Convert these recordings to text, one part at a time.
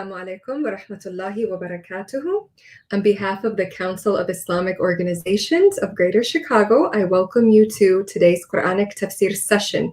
Assalamu alaikum wa rahmatullahi wa barakatuhu. On behalf of the Council of Islamic Organizations of Greater Chicago, I welcome you to today's Quranic Tafsir session.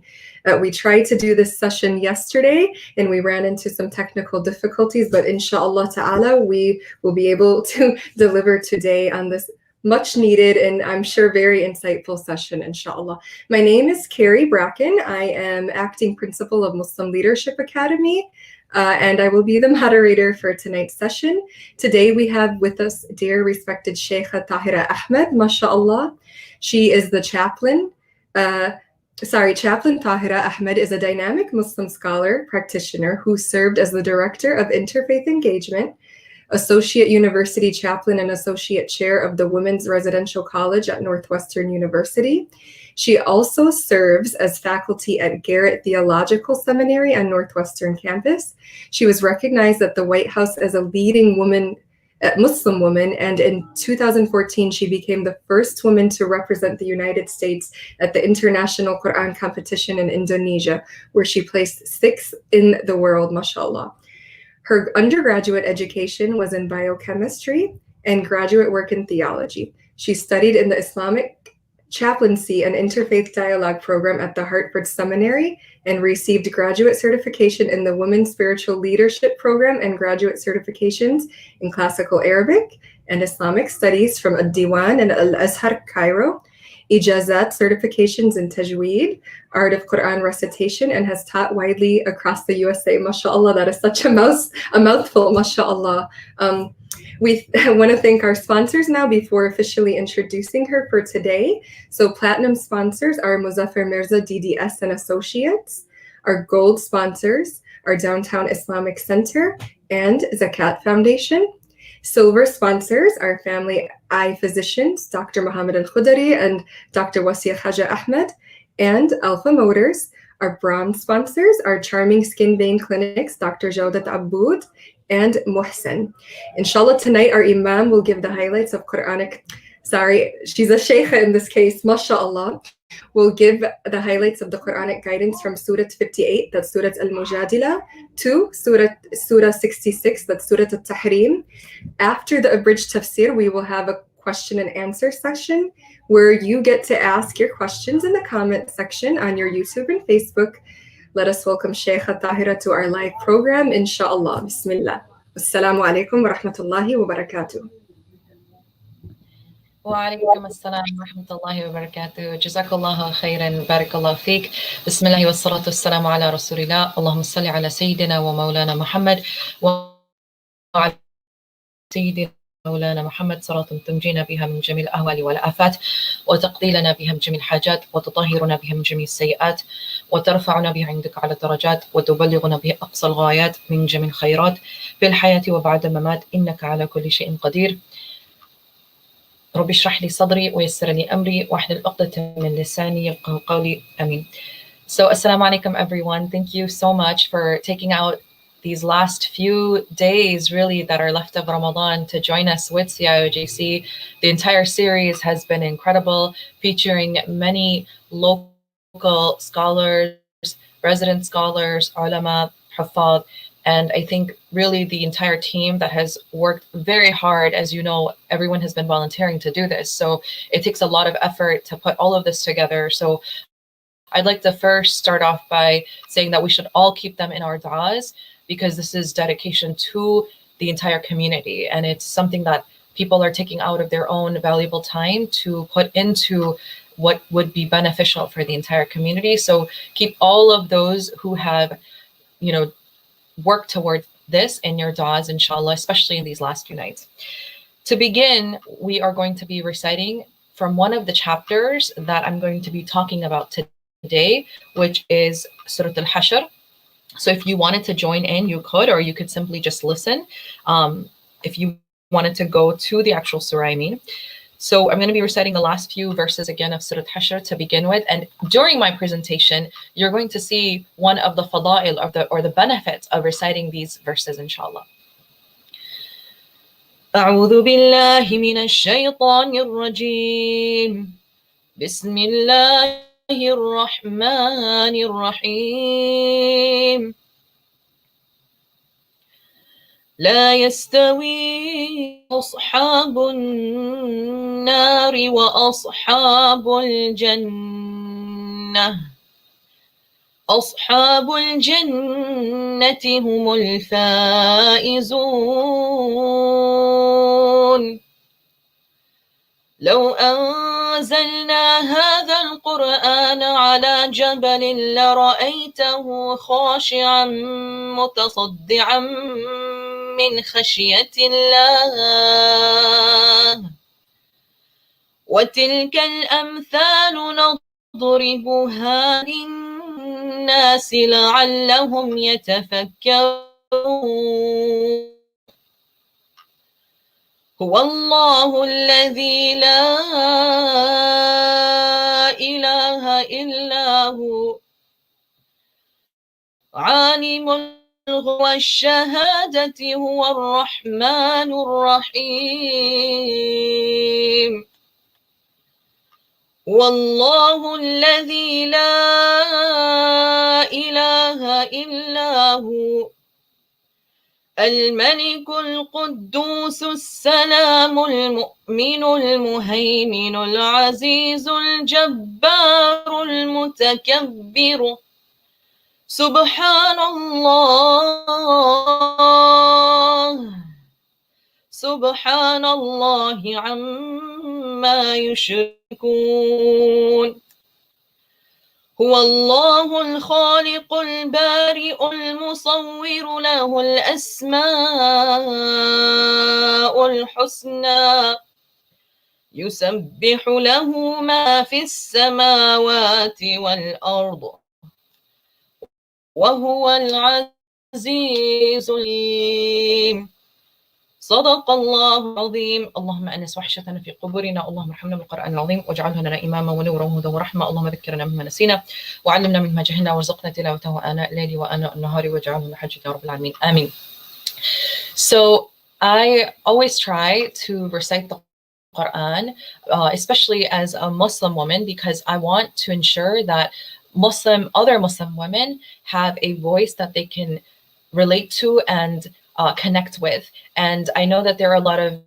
We tried to do this session yesterday and we ran into some technical difficulties, but inshallah ta'ala, we will be able to deliver today on this much needed and I'm sure very insightful session, inshallah. My name is Carrie Bracken. I am acting principal of Muslim Leadership Academy. And I will be the moderator for tonight's session. Today we have with us dear respected Sheikha Tahera Ahmed, mashallah. She is the chaplain. Chaplain Tahirah Ahmed is a dynamic Muslim scholar practitioner who served as the director of interfaith engagement, associate university chaplain and associate chair of the Women's Residential College at Northwestern University. She also serves as faculty at Garrett Theological Seminary on Northwestern campus. She was recognized at the White House as a leading Muslim woman, and in 2014, she became the first woman to represent the United States at the International Quran Competition in Indonesia, where she placed 6th in the world, mashallah. Her undergraduate education was in biochemistry and graduate work in theology. She studied in the Islamic Chaplaincy and Interfaith Dialogue program at the Hartford Seminary and received graduate certification in the Women's Spiritual Leadership program and graduate certifications in Classical Arabic and Islamic Studies from Ad-Diwan and Al-Azhar, Cairo, Ijazat certifications in Tajweed, Art of Quran Recitation, and has taught widely across the USA. MashaAllah, that is such a mouthful, MashaAllah. We want to thank our sponsors now before officially introducing her for today. So platinum sponsors are Muzaffar Mirza DDS and Associates. Our gold sponsors are Downtown Islamic Center and Zakat Foundation. Silver sponsors are Family Eye Physicians, Dr. Muhammad Al-Khudari and Dr. Wasiya Khaja Ahmed, and Alpha Motors. Our bronze sponsors are Charming Skin Vein Clinics, Dr. Jawdat Aboud and Muhsin. Inshallah, tonight our Imam will give the highlights of she's a Sheikha in this case, mashallah. We'll give the highlights of the Quranic guidance from Surat 58, that's Surat Al-Mujadila, to Surah 66, that's Surat Al-Tahrim. After the abridged tafsir, we will have a question and answer session where you get to ask your questions in the comment section on your YouTube and Facebook. Let us welcome Sheikha Tahira to our live program, inshallah. Bismillah. Assalamu alaikum wa rahmatullahi wa barakatuh. وعليكم السلام ورحمة الله وبركاته. جزاك الله خيرا بارك الله فيك. بسم الله والصلاة والسلام على رسول الله. اللهم صل على سيدنا ومولانا محمد وعلى سيدنا مولانا محمد صلاة تنجينا بها من جميع الأهوال والآفات وتقضي لنا بها من جميع الحاجات وتطهرنا بها من جميع السيئات وترفعنا بها عندك على الدرجات وتبلغنا بها أقصى الغايات من جميع الخيرات في الحياة وبعد الممات إنك على كل شيء قدير. رب اشرح لي صدري ويسر لي أمري واحلل عقدة من لساني يفقهوا قولي آمين. So assalamu alaikum everyone. Thank you so much for taking out these last few days really that are left of Ramadan to join us with CIOJC. The entire series has been incredible, featuring many local scholars, resident scholars, ulama, huffaz, and I think really the entire team that has worked very hard. As you know, everyone has been volunteering to do this. So it takes a lot of effort to put all of this together. So I'd like to first start off by saying that we should all keep them in our du'as, because this is dedication to the entire community. And it's something that people are taking out of their own valuable time to put into what would be beneficial for the entire community. So keep all of those who have, worked towards this in your du'as, inshallah, especially in these last few nights. To begin, we are going to be reciting from one of the chapters that I'm going to be talking about today, which is Surat Al-Hashr. So if you wanted to join in, you could, or you could simply just listen. If you wanted to go to the actual surah, I mean. So I'm going to be reciting the last few verses again of Surat Hashr to begin with. And during my presentation, you're going to see one of the fada'il or the benefits of reciting these verses, inshallah. أعوذ بالله من الشيطان الرجيم. بسم الله الرحمن الرحيم. لا يستوي أصحاب النار وأصحاب الجنة أصحاب الجنة هم الفائزون لو أنزلنا هذا القرآن على جبل لرأيته خاشعا متصدعا من خشية الله وتلك الأمثال نضربها للناس لعلهم يتفكرون هو الله الذي لا إله إلا هو عالم والشهادة هو الرحمن الرحيم والله الذي لا إله إلا هو الملك القدوس السلام المؤمن المهيمن العزيز الجبار المتكبر سبحان الله عما يشركون هو الله الخالق البارئ المصور له الأسماء الحسنى يسبح له ما في السماوات والأرض وهو العزيز الحكيم صدق الله العظيم اللهم أنس وحشتنا في قبورنا اللهم ارحمنا بالقرآن العظيم واجعله لنا إماما ونورا وهدى ورحمة اللهم ذكرنا مما نسينا وعلمنا مما جهلنا وارزقنا تلاوته آناء الليل وآناء النهار واجعله لحجة يا رب العالمين آمين. So I always try to recite the Quran, especially as a Muslim woman, because I want to ensure that other Muslim women have a voice that they can relate to and connect with. And I know that there are a lot of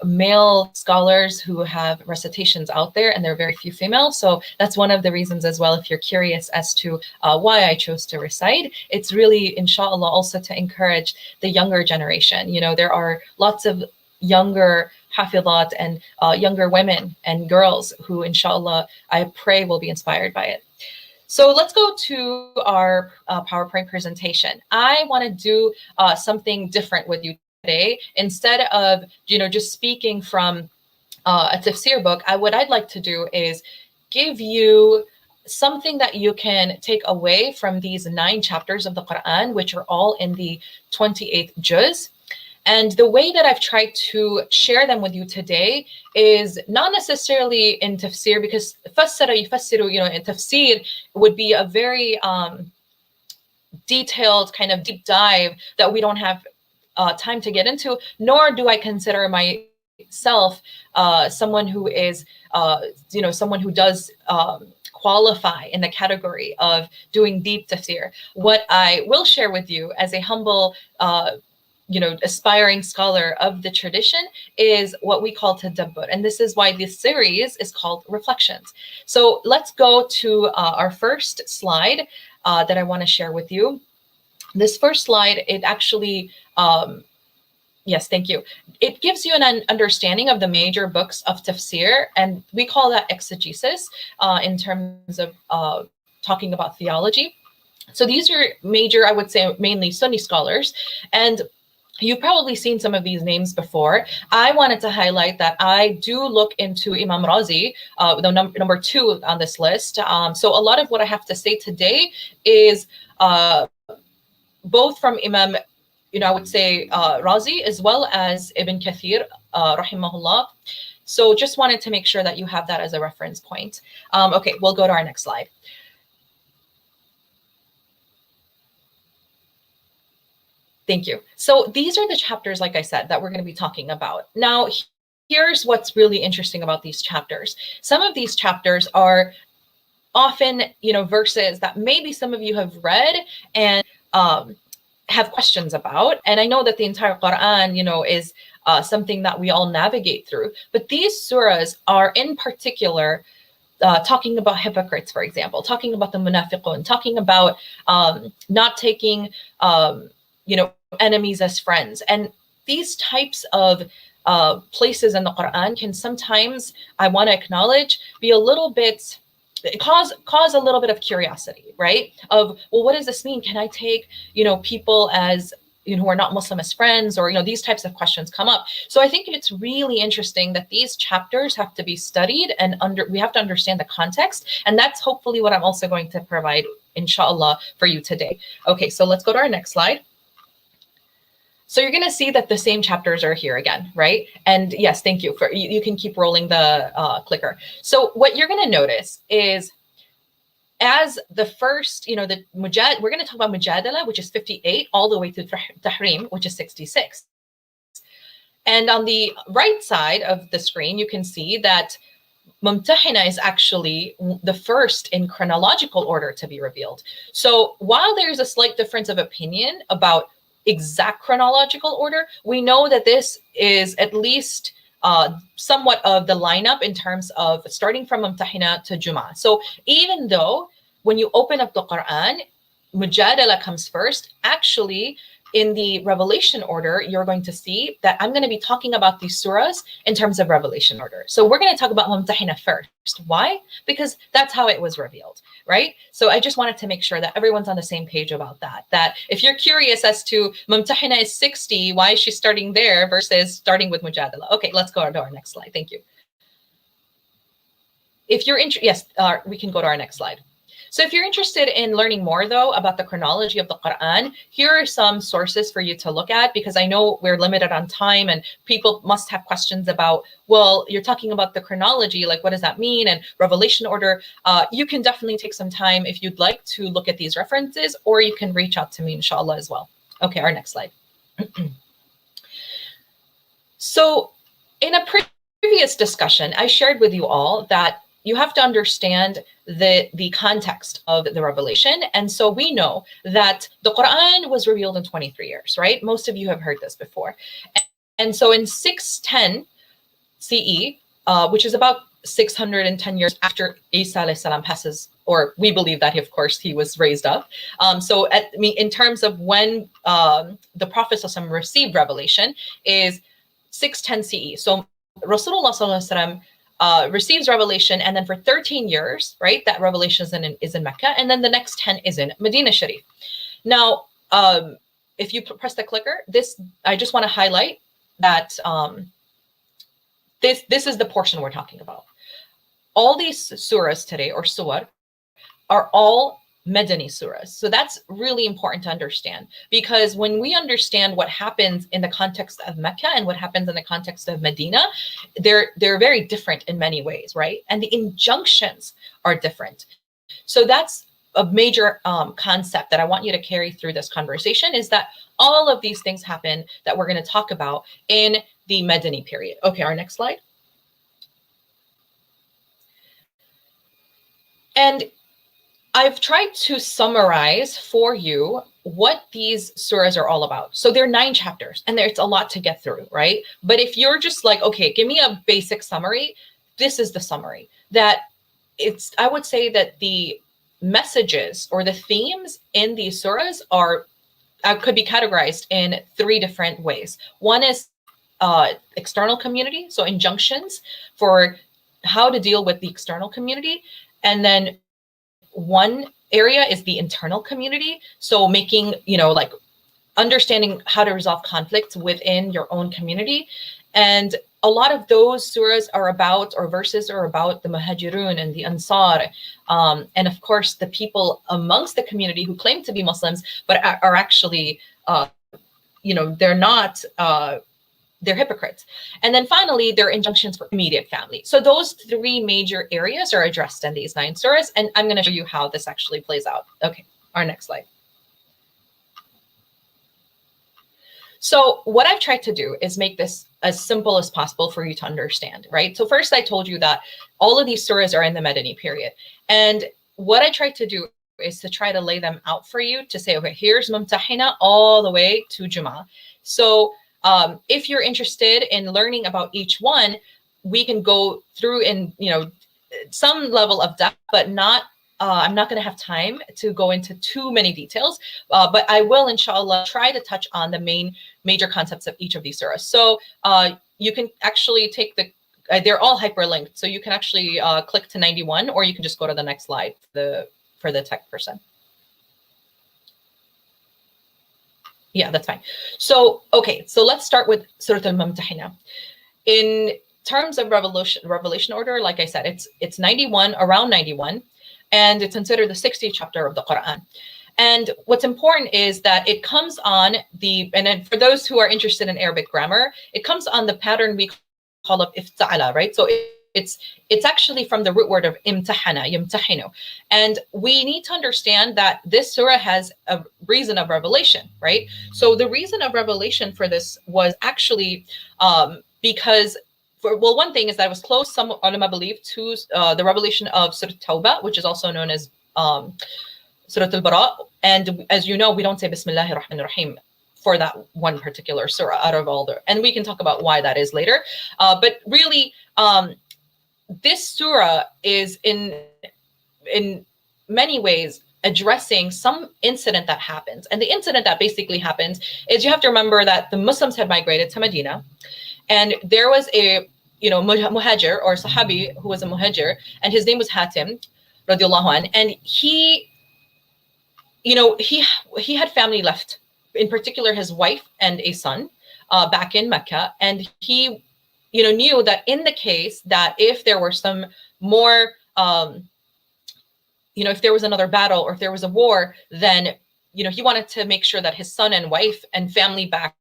male scholars who have recitations out there, and there are very few female. So that's one of the reasons as well, if you're curious as to why I chose to recite. It's really, inshallah, also to encourage the younger generation. You know, there are lots of younger hafidhat and younger women and girls who, inshallah, I pray will be inspired by it. So let's go to our PowerPoint presentation. I want to do something different with you today. Instead of, just speaking from a tafsir book, what I'd like to do is give you something that you can take away from these 9 chapters of the Quran, which are all in the 28th juz. And the way that I've tried to share them with you today is not necessarily in tafsir, because fassara yufassiru, in tafsir would be a very detailed kind of deep dive that we don't have time to get into, nor do I consider myself someone who is, someone who does qualify in the category of doing deep tafsir. What I will share with you as a humble aspiring scholar of the tradition is what we call tadabbur. And this is why this series is called Reflections. So let's go to our first slide that I want to share with you. This first slide, it actually, yes, thank you. It gives you an understanding of the major books of tafsir, and we call that exegesis in terms of talking about theology. So these are major, I would say, mainly Sunni scholars, and you've probably seen some of these names before. I wanted to highlight that I do look into Imam Razi, the number 2 on this list. So a lot of what I have to say today is both from Imam, I would say Razi, as well as Ibn Kathir, rahimahullah. So just wanted to make sure that you have that as a reference point. Okay, we'll go to our next slide. Thank you. So these are the chapters, like I said, that we're going to be talking about. Now, here's what's really interesting about these chapters. Some of these chapters are often, verses that maybe some of you have read, and have questions about. And I know that the entire Quran, you know, is something that we all navigate through. But these surahs are in particular talking about hypocrites, for example, talking about the munafiqun, talking about not taking, you know, enemies as friends. And these types of places in the Quran can sometimes, I want to acknowledge, be a little bit, cause a little bit of curiosity, right? Of, well, what does this mean? Can I take, you know, people as, you know, who are not Muslim as friends? Or, you know, these types of questions come up. So I think it's really interesting that these chapters have to be studied, and we have to understand the context. And that's hopefully what I'm also going to provide, inshallah, for you today. Okay, so let's go to our next slide. So you're going to see that the same chapters are here again, right? And yes, thank you. You can keep rolling the clicker. So what you're going to notice is, as the first, you know, we're going to talk about Mujadala, which is 58, all the way to Tahrim, which is 66. And on the right side of the screen, you can see that Mumtahina is actually the first in chronological order to be revealed. So while there's a slight difference of opinion about exact chronological order, we know that this is at least somewhat of the lineup in terms of starting from Mumtahina to Juma. So even though when you open up the Quran, Mujadala comes first, actually in the revelation order, you're going to see that I'm going to be talking about these surahs in terms of revelation order. So we're going to talk about Mumtahina first. Why? Because that's how it was revealed, right? So I just wanted to make sure that everyone's on the same page about that. That if you're curious as to Mumtahina is 60, why is she starting there versus starting with Mujadala? Okay, let's go to our next slide. Thank you. If you're interested, yes, we can go to our next slide. So if you're interested in learning more, though, about the chronology of the Quran, here are some sources for you to look at, because I know we're limited on time and people must have questions about, well, you're talking about the chronology, like what does that mean? And revelation order. You can definitely take some time if you'd like to look at these references, or you can reach out to me, inshallah, as well. Okay, our next slide. So in a previous discussion, I shared with you all that you have to understand the context of the revelation. And so we know that the Quran was revealed in 23 years, right? Most of you have heard this before. And so in 610 CE, which is about 610 years after Isa alayhi salam passes, or we believe that, of course, he was raised up. So in terms of when the Prophet received revelation is 610 CE. So Rasulullah sallallahu alaihi wasallam receives revelation, and then for 13 years, right, that revelation is in Mecca, and then the next 10 is in Medina Sharif. Now, if you press the clicker, I just want to highlight that this is the portion we're talking about. All these surahs today, or suwar, are all Medani surahs. So that's really important to understand, because when we understand what happens in the context of Mecca and what happens in the context of Medina, they're very different in many ways, right? And the injunctions are different. So that's a major concept that I want you to carry through this conversation, is that all of these things happen that we're going to talk about in the Medani period. Okay, our next slide. And I've tried to summarize for you what these surahs are all about. So there are 9 chapters, and it's a lot to get through, right? But if you're just like, okay, give me a basic summary, this is the summary. I would say that the messages or the themes in these surahs could be categorized in 3 different ways. One is external community, so injunctions for how to deal with the external community. And then one area is the internal community. So making, like understanding how to resolve conflicts within your own community. And a lot of those surahs are about, or verses are about, the Muhajirun and the Ansar. And of course, the people amongst the community who claim to be Muslims, but are actually, they're not, they're hypocrites. And then finally, there are injunctions for immediate family. So those 3 major areas are addressed in these 9 surahs. And I'm going to show you how this actually plays out. Okay, our next slide. So what I've tried to do is make this as simple as possible for you to understand, right? So first, I told you that all of these surahs are in the Medani period. And what I tried to do is to try to lay them out for you to say, okay, here's Mumtahina all the way to Juma. So if you're interested in learning about each one, we can go through in, some level of depth, but not, I'm not going to have time to go into too many details, but I will, inshallah, try to touch on the major concepts of each of these surahs. So you can actually take they're all hyperlinked. So you can actually click to 91, or you can just go to the next slide for the tech person. Yeah, that's fine. So, okay, so let's start with Surat al-Mumtahina. In terms of revelation order, like I said, it's 91, around 91, and it's considered the 60th chapter of the Quran. And what's important is that it comes on and then for those who are interested in Arabic grammar, it comes on the pattern we call of ifta'ala, right? So it's actually from the root word of imtahana, yamtahinu. And we need to understand that this surah has a reason of revelation, right? So the reason of revelation for this was actually because, one thing is that it was close, some ulama believe, to the revelation of Surah Tawbah, which is also known as Surah Al-Bara. And as you know, we don't say Bismillahir Rahmanir Rahim for that one particular surah out of all and we can talk about why that is later. But really, this surah is in many ways addressing some incident that happens. And the incident that basically happens is, you have to remember that the Muslims had migrated to Medina, and there was a muhajir or sahabi who was a muhajir, and his name was Hatim radiallahu anh, and he had family left, in particular his wife and a son back in Mecca, and he knew that in the case that if there were some more, if there was another battle or if there was a war, then, he wanted to make sure that his son and wife and family back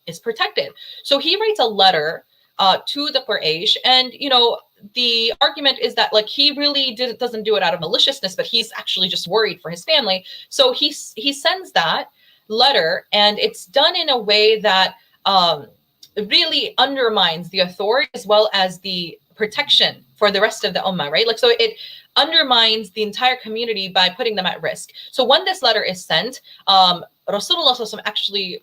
is protected. So he writes a letter to the Quraysh, and, the argument is that, like, he really doesn't do it out of maliciousness, but he's actually just worried for his family. So he sends that letter, and it's done in a way that really undermines the authority as well as the protection for the rest of the ummah, right? Like, so it undermines the entire community by putting them at risk. So when this letter is sent, Rasulullah actually,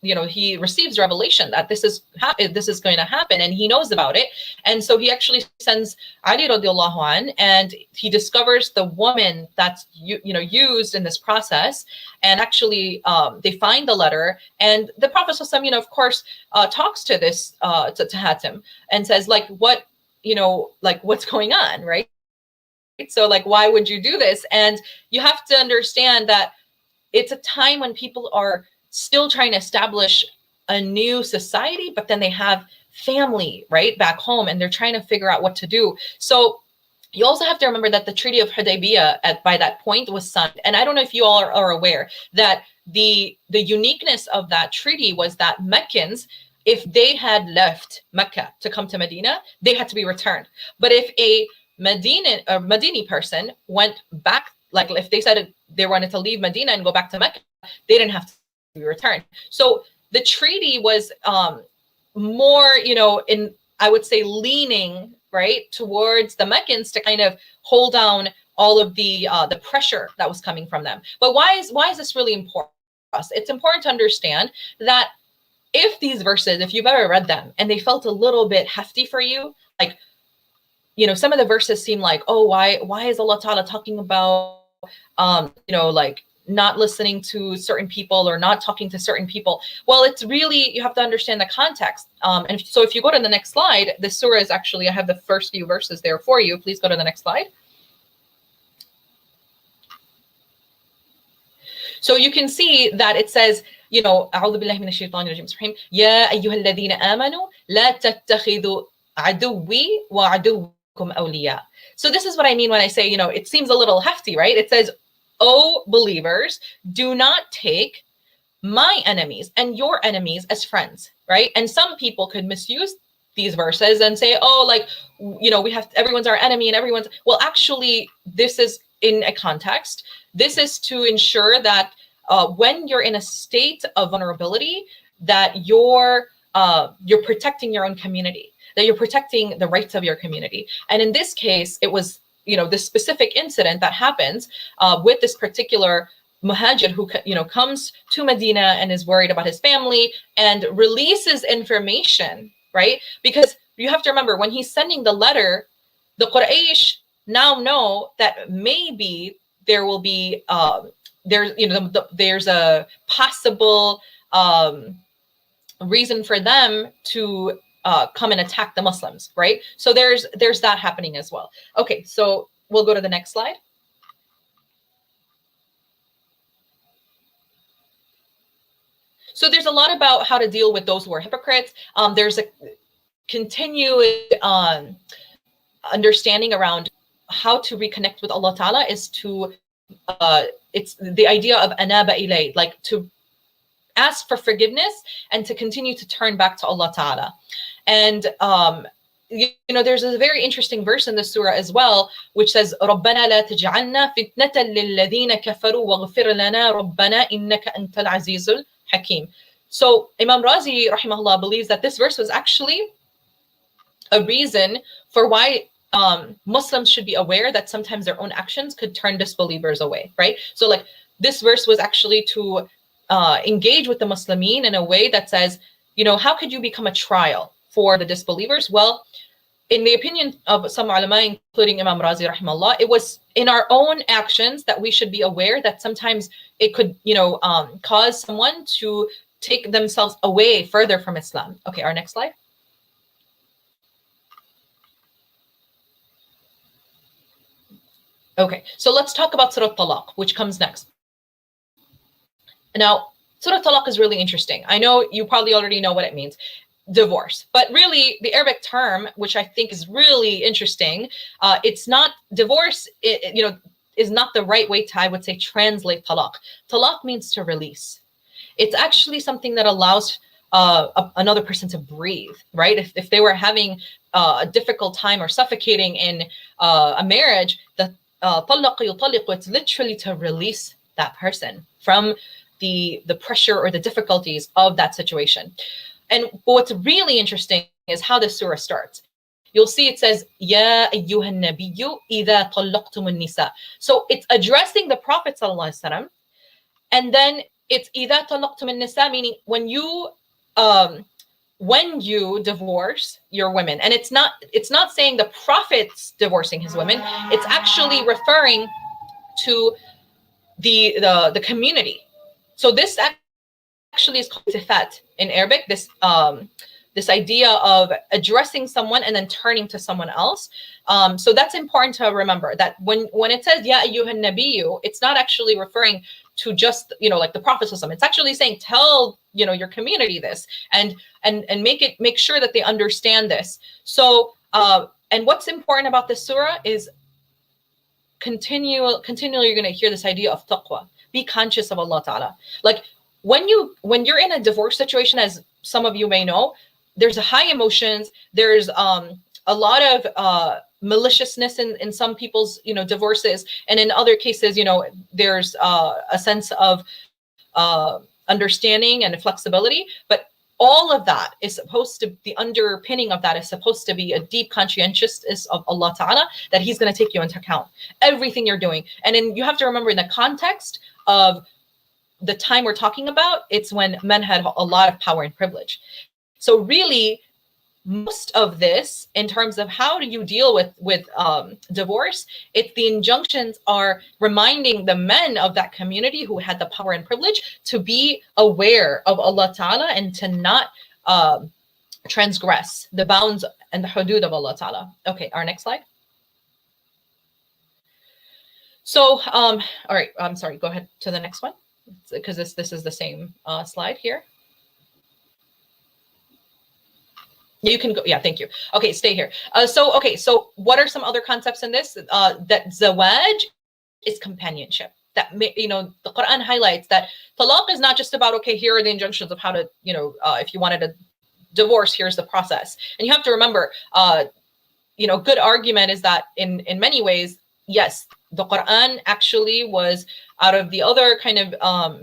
he receives revelation that this is going to happen, and he knows about it. And so he actually sends Ali radiallahu anh, and he discovers the woman that's used in this process. And actually, they find the letter, and the Prophet of course, talks to this to Hatim and says, like, what, what's going on, right? So, like, why would you do this? And you have to understand that it's a time when people are still trying to establish a new society, but then they have family right back home, and they're trying to figure out what to do. So you also have to remember that the Treaty of Hadivia by that point was signed. And I don't know if you all are aware that the uniqueness of that treaty was that Meccans, if they had left Mecca to come to Medina, they had to be returned. But if a Medini person went back, like if they said they wanted to leave Medina and go back to Mecca, they didn't have to be returned. So the treaty was more, I would say, leaning right towards the Meccans to kind of hold down all of the pressure that was coming from them. But why is this really important for us? It's important to understand that if these verses, if you've ever read them and they felt a little bit hefty for you, like, some of the verses seem like, oh, why is Allah Ta'ala talking about, like not listening to certain people or not talking to certain people? Well, it's really, you have to understand the context. And so if you go to the next slide, this surah is actually, I have the first few verses there for you. Please go to the next slide. So you can see that it says, أعوذ بالله من الشيطان الرجيم بسم الله الرحمن الرحيم يا أيها الذين آمنوا لا تتخذوا عدوي وعدوكم أولياء. So this is what I mean when I say, it seems a little hefty, right? It says, "O believers, do not take my enemies and your enemies as friends," right? And some people could misuse these verses and say, oh, like, we have, everyone's our enemy and everyone's, well, actually, this is in a context. This is to ensure that when you're in a state of vulnerability, that you're protecting your own community, that you're protecting the rights of your community. And in this case, it was this specific incident that happens with this particular muhajir who comes to Medina and is worried about his family and releases information, right? Because you have to remember, when he's sending the letter, the Quraysh now know that maybe there will be there's a possible reason for them to come and attack the Muslims, right? So there's that happening as well. Okay, so we'll go to the next slide. So there's a lot about how to deal with those who are hypocrites. There's a continued understanding around how to reconnect with Allah Ta'ala is to, it's the idea of anaba ilay, like to ask for forgiveness and to continue to turn back to Allah Ta'ala. And there's a very interesting verse in the surah as well, which says, رَبَّنَا لَا تَجْعَلْنَا فِتْنَةً لِلَّذِينَ كَفَرُوا وَاغْفِرْ لَنَا رَبَّنَا إِنَّكَ أَنْتَ الْعَزِيزُ الْحَكِيمُ. So Imam Razi, rahimahullah, believes that this verse was actually a reason for why Muslims should be aware that sometimes their own actions could turn disbelievers away, right? So like this verse was actually to engage with the Muslimin in a way that says, how could you become a trial for the disbelievers? Well, in the opinion of some ulama, including Imam Razi rahimahullah, it was in our own actions that we should be aware that sometimes it could, cause someone to take themselves away further from Islam. Okay, our next slide. Okay, so let's talk about Surat Talaq, which comes next. Now, Surat Talaq is really interesting. I know you probably already know what it means. Divorce, but really the Arabic term, which I think is really interesting, it's not divorce, is not the right way to, I would say, translate talaq. Talaq means to release. It's actually something that allows another person to breathe, right? If they were having a difficult time or suffocating in a marriage, the talaq yutalliq, it's literally to release that person from the pressure or the difficulties of that situation. And what's really interesting is how this surah starts. You'll see it says, Ya ayyuhan nabiyyu idha talaqtumun nisa. So it's addressing the Prophet sallallahu alaihi wasallam, and then it's idha talaqtumun nisa, meaning when you divorce your women. And it's not saying the Prophet's divorcing his women. It's actually referring to the community. So this actually is called sifat in Arabic, this idea of addressing someone and then turning to someone else. So that's important to remember, that when it says ya ayyuhan nabiyyu, it's not actually referring to just like the Prophet. It's actually saying tell your community this and make sure that they understand this. So and what's important about this surah is continually you're going to hear this idea of taqwa. Be conscious of Allah Ta'ala. Like when you're in a divorce situation, as some of you may know, there's a high emotions. There's a lot of maliciousness in some people's divorces, and in other cases, there's a sense of understanding and flexibility. But all of that is supposed to, the underpinning of that is supposed to be a deep conscientiousness of Allah Ta'ala, that He's going to take you into account everything you're doing. And then you have to remember, in the context of the time we're talking about, it's when men had a lot of power and privilege. So really, most of this, in terms of how do you deal with divorce, it's the injunctions are reminding the men of that community who had the power and privilege to be aware of Allah Ta'ala and to not transgress the bounds and the hudud of Allah Ta'ala. Okay, our next slide. So, all right, I'm sorry, go ahead to the next one, because this is the same slide here. You can go. Yeah, thank you. Okay, stay here. So what are some other concepts in this? That zawaj is companionship. That the Quran highlights that talaq is not just about, okay, here are the injunctions of how to, if you wanted a divorce, here's the process. And you have to remember, good argument is that in many ways, yes, the Quran actually was, out of the other kind of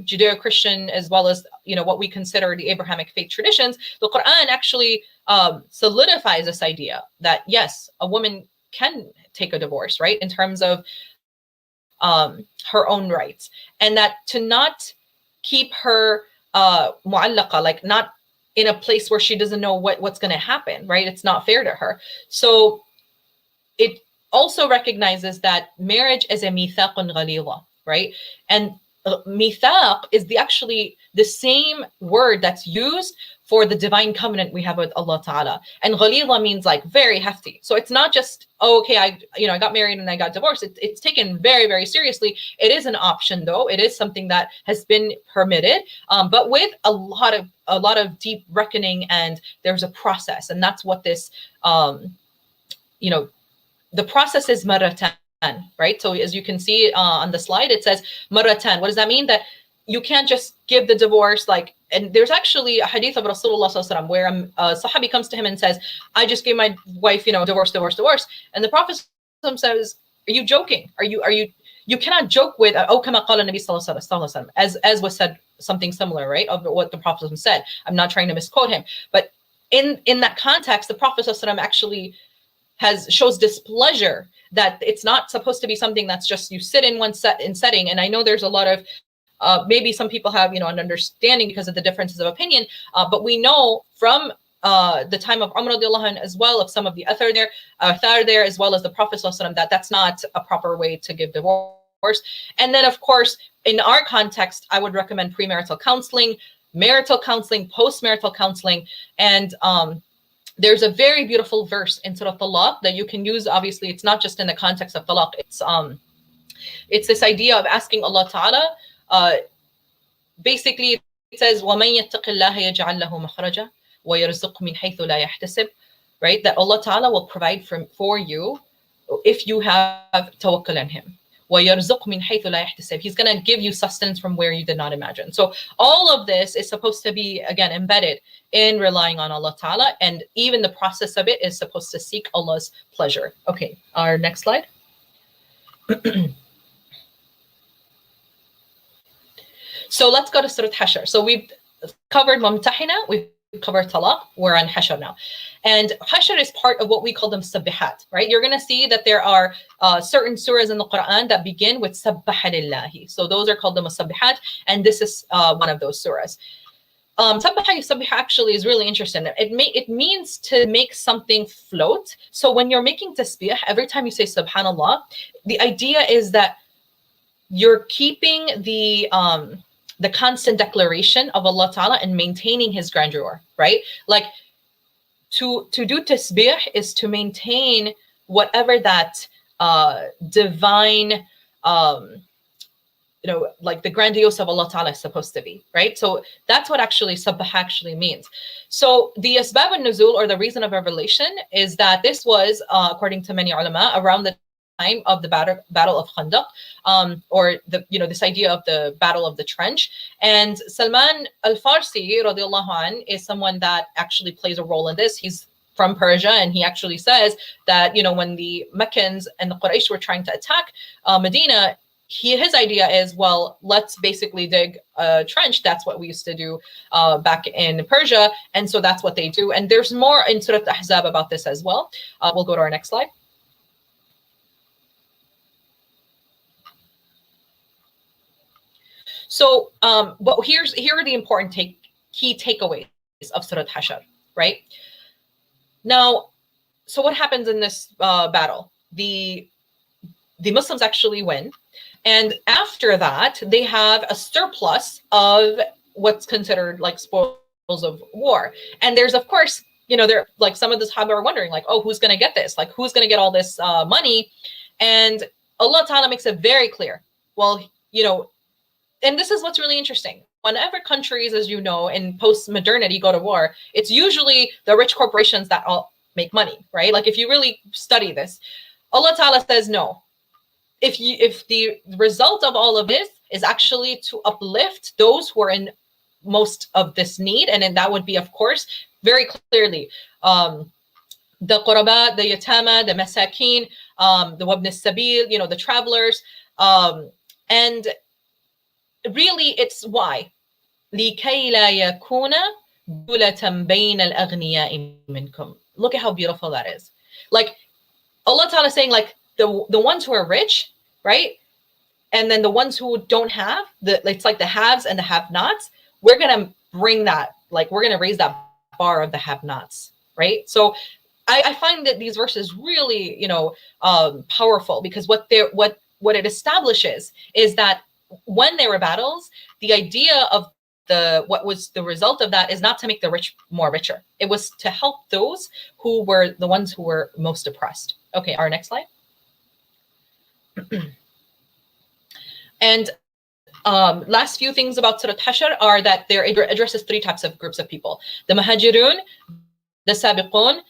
Judeo-Christian, as well as what we consider the Abrahamic faith traditions, the Quran actually solidifies this idea that yes, a woman can take a divorce, right? In terms of her own rights, and that to not keep her mu'allaqa, like not in a place where she doesn't know what's going to happen, right? It's not fair to her. So it also recognizes that marriage is a mithaqun ghalidha, right? And mithaq is actually the same word that's used for the divine covenant we have with Allah Ta'ala. And ghalidha means like very hefty. So it's not just, oh, okay, I got married and I got divorced. It's taken very, very seriously. It is an option though. It is something that has been permitted, but with a lot of deep reckoning, and there's a process. And that's what this, the process is maratan, right? So as you can see on the slide, it says maratan. What does that mean? That you can't just give the divorce like, and there's actually a hadith of Rasulallah where a sahabi comes to him and says, I just gave my wife, divorce. And the Prophet says, are you joking? You cannot joke with, kama qala Nabi sallallahu alaihi wasallam, as was said, something similar, right? Of what the Prophet said. I'm not trying to misquote him, but in that context, the Prophet actually shows displeasure that it's not supposed to be something that's just you sit in one setting. And I know there's a lot of maybe some people have an understanding because of the differences of opinion, but we know from the time of Umar radiallahu anh, as well, of some of the athar there, as well as the Prophet that's not a proper way to give divorce. And then of course, in our context, I would recommend premarital counseling, marital counseling, post-marital counseling. And there's a very beautiful verse in Surah Talaq that you can use. Obviously, it's not just in the context of talaq. It's this idea of asking Allah Ta'ala. Basically, it says, وَمَن يَتَّقِ اللَّهَ يَجْعَلْ لَهُ مَخْرَجًا وَيَرْزُقْهُ مِنْ حَيْثُ لَا يَحْتَسِبُ. Right? That Allah Ta'ala will provide for you if you have tawakkul on Him. وَيَرْزُقْهُ مِنْ حَيْثُ لَا يَحْتَسِبُ. He's going to give you sustenance from where you did not imagine. So all of this is supposed to be, again, embedded in relying on Allah Ta'ala, and even the process of it is supposed to seek Allah's pleasure. Okay, our next slide. So let's go to Surat Hashr. So we've covered Mumtahina, we've covered Talaq, we're on Hashr now. And Hashr is part of what we call them Sabbihat, right? You're going to see that there are certain surahs in the Quran that begin with Sabbaha lillahi. So those are called the Musabbihat, and this is one of those surahs. Sabbaha actually is really interesting. It means to make something float. So when you're making tasbih, every time you say Subhanallah, the idea is that you're keeping the constant declaration of Allah Ta'ala and maintaining His grandeur, right? Like to do tasbih is to maintain whatever that divine, like the grandiose of Allah Ta'ala is supposed to be, right? So that's what actually sabbah actually means. So the asbab al-nuzul, or the reason of revelation, is that this was, according to many ulama, around the time of the battle of Khandaq, or this idea of the battle of the trench. And Salman al-Farsi radiallahu anh is someone that actually plays a role in this. He's from Persia, and he actually says that when the Meccans and the Quraysh were trying to attack Medina, his idea is, well, let's basically dig a trench. That's what we used to do back in Persia, and so that's what they do. And there's more in Surat Ahzab about this as well. We'll go to our next slide. So, but here are the important key takeaways of Surat Hashr, right? Now, so what happens in this battle? The Muslims actually win, and after that, they have a surplus of what's considered like spoils of war. And there's, of course, there, like, some of the Sahaba are wondering, like, oh, who's going to get this? Like, who's going to get all this money? And Allah Ta'ala makes it very clear. Well, and this is what's really interesting. Whenever countries, as you know, in post-modernity go to war, it's usually the rich corporations that all make money, right? Like, if you really study this, Allah Ta'ala says no. If the result of all of this is actually to uplift those who are in most of this need, and then that would be, of course, very clearly the quraba, the yatama, the masakin, the wabn as-sabil, the travelers, and really, it's why. لِكَيْ لَا يَكُونَ دُولَةً بَيْنَ الْأَغْنِيَاءِ مِنْكُمْ. Look at how beautiful that is. Like, Allah Ta'ala is saying, like, the ones who are rich, right? And then the ones who don't have, it's like the haves and the have-nots, we're going to bring that, like we're going to raise that bar of the have-nots, right? So I find that these verses really, you know, powerful, because what it establishes is that when there were battles, the idea of what was the result of that is not to make the rich more richer. It was to help those who were the ones who were most oppressed. Okay, our next slide. And last few things about Surat Hashr are that it addresses three types of groups of people: the Muhajirun, the Sabiqun,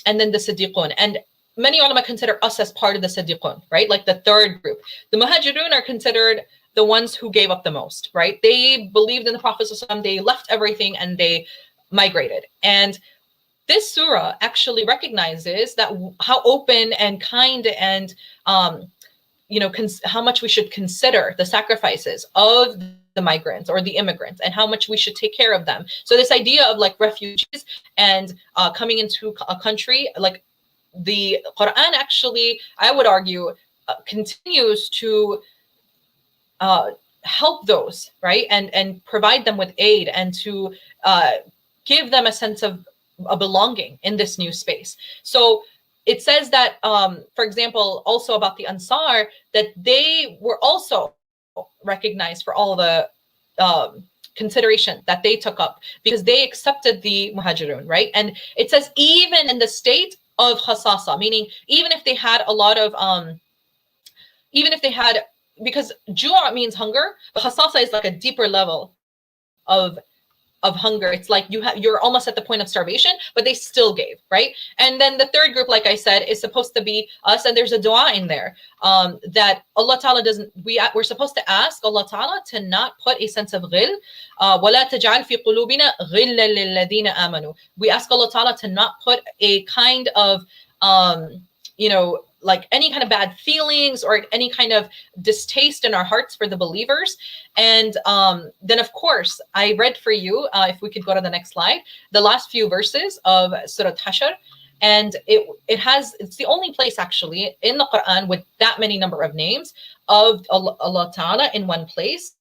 and then the Siddiqun. And many ulama consider us as part of the Siddiqun, right? Like the third group. The Muhajirun are considered the ones who gave up the most, right? They believed in the Prophet ﷺ, they left everything and they migrated. And this surah actually recognizes that how open and kind and you know, how much we should consider the sacrifices of the migrants or the immigrants, and how much we should take care of them. So this idea of like refugees and coming into a country, like the Quran actually, I would argue, continues to help those, right? And provide them with aid, and to give them a sense of a belonging in this new space. So it says that, for example, also about the Ansar, that they were also recognized for all the consideration that they took up, because they accepted the Muhajirun, right? And it says even in the state of khasasa, meaning even if they had a lot of, because jua means hunger, but khasasa is like a deeper level of hunger. It's like you're almost at the point of starvation, but they still gave, right? And then the third group, like I said, is supposed to be us, and there's a dua in there that Allah Ta'ala doesn't, we're supposed to ask Allah Ta'ala to not put a sense of ghil. وَلَا تَجْعَلْ فِي قُلُوبِنَا غِلًّا لِلَّذِينَ آمَنُوا. We ask Allah Ta'ala to not put a kind of, you know, like any kind of bad feelings or any kind of distaste in our hearts for the believers. And then, of course, I read for you, if we could go to the next slide, the last few verses of Surat Hashr. And it's the only place actually in the Quran with that many number of names of Allah Ta'ala in one place.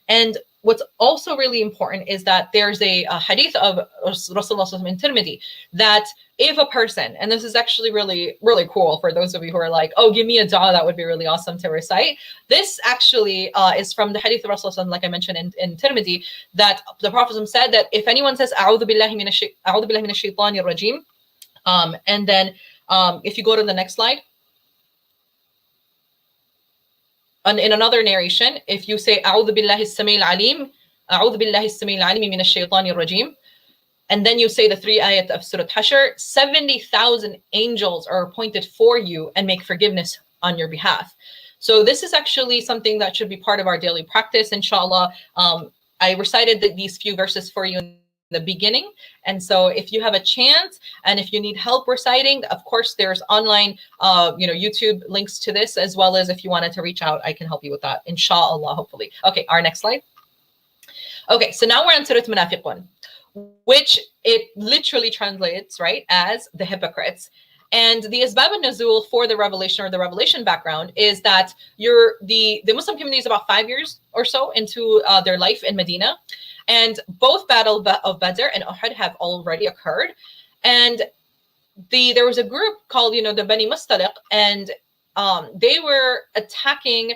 And what's also really important is that there's a hadith of Rasulallah in Tirmidhi, that if a person, and this is actually really, really cool for those of you who are like, oh, give me a dua, that would be really awesome to recite. This actually is from the hadith of Rasulallah, like I mentioned in Tirmidhi, that the Prophet said that if anyone says, A'udhu billahi minash shaitanir rajim, and then if you go to the next slide, in another narration, if you say A'udhu billahi as-sami'il alim, A'udhu billahi as-sami'il alim minash shaitanir rajim, and then you say the 3 ayat of Surat Hashr, 70,000 angels are appointed for you and make forgiveness on your behalf. So this is actually something that should be part of our daily practice, inshallah. I recited these few verses for you in the beginning. And so if you have a chance and if you need help reciting, of course, there's online, YouTube links to this, as well as if you wanted to reach out, I can help you with that, inshallah, hopefully. Okay, our next slide. Okay, so now we're on Surat Munafiqun, which it literally translates, right, as the hypocrites. And the Asbab al-Nuzul for the revelation, or the revelation background, is that the Muslim community is about 5 years or so into their life in Medina. And both Battle of Badr and Uhud have already occurred. And there was a group called, the Bani Mustaliq, and they were attacking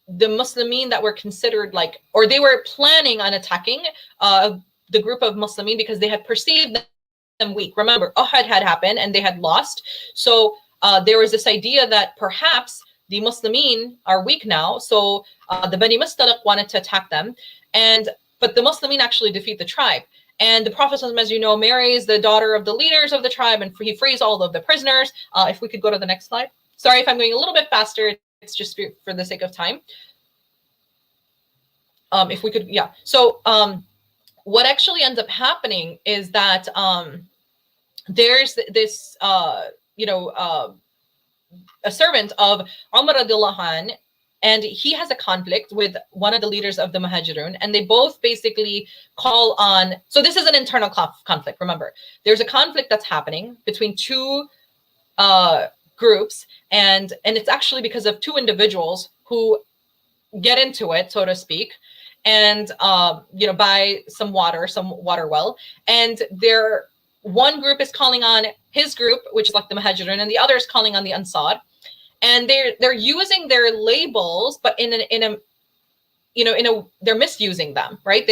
the Muslimin that were considered or they were planning on attacking the group of Muslimin because they had perceived them weak. Remember, Uhud had happened and they had lost. So there was this idea that perhaps the Muslimin are weak now. So the Bani Mustaliq wanted to attack them. But the Muslimin actually defeat the tribe. And the Prophet, as you know, marries the daughter of the leaders of the tribe, and he frees all of the prisoners. If we could go to the next slide. Sorry if I'm going a little bit faster. It's just for the sake of time. If we could, yeah. So what actually ends up happening is that there's this, a servant of Umar radiallahu anh, and he has a conflict with one of the leaders of the Muhajirun, and they both basically call on, so this is an internal conflict, remember. There's a conflict that's happening between two groups, and it's actually because of two individuals who get into it, so to speak, and buy some water well, and one group is calling on his group, which is like the Muhajirun, and the other is calling on the Ansar, and they're using their labels, but they're misusing them, right?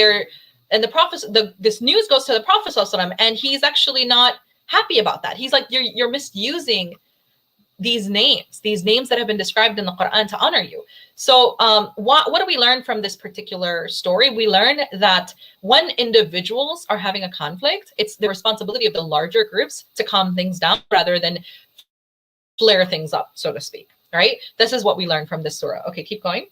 And the Prophet, this news goes to the Prophet ﷺ, and he's actually not happy about that. He's like, you're misusing these names that have been described in the Quran to honor you. So what do we learn from this particular story? We learn that when individuals are having a conflict, it's the responsibility of the larger groups to calm things down rather than flare things up, so to speak, right? This is what we learn from this surah. Okay, keep going.